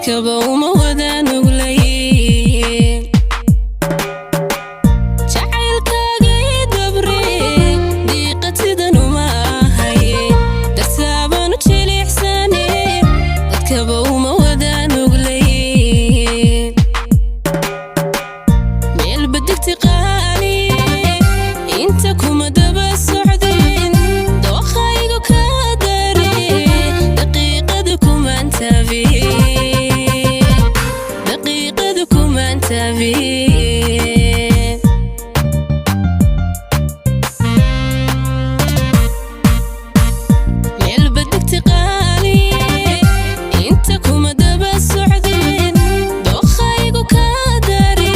dadkaba uma wada nuglayn jacaylkaaga ii dabre diiqad sidan uma ahay darsaabaan u jilicsane dadkaba uma wada nuglayn meelba digti qaali inta kuma daba socdeen dookhaygu ka dare daqiiqada kumaan taabeen daqiiqada kumaan taabeen meelba digti qaali inta kuma daba socdeen dookhaygu ka dare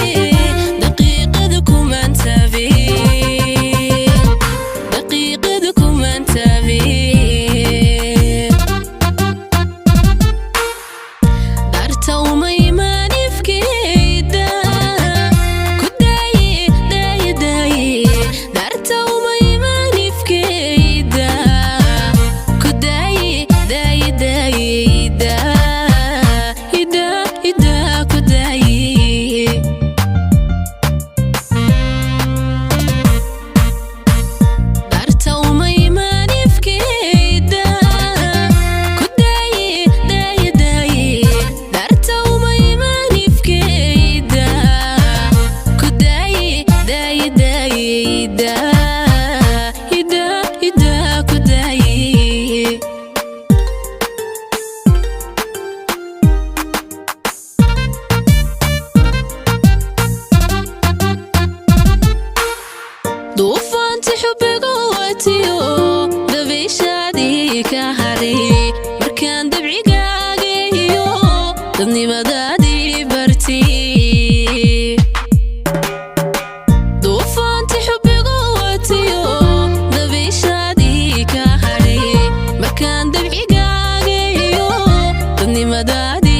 daqiiqada kumaan taabeen daqiiqada kumaan taabeen darta uma imaan ifkeyda ku daaye daaye daaye darta uma imaan ifkeyda ku daaye daaye daaye ida ida ida ku daaye darta uma imaan ifkeyda ku daaye daaye daaye darta uma imaan ifkeyda ku daaye daaye daaye ida ida ida ku daaye duufaanti xubbigu watiyo dabayshaadii ka haray markaan dabcigaaga iyo dadnimadaadii bartay duufaanti xubbigu watiyo dabayshaadii ka haray markaan dabcigaaga iyo dadnimadaadii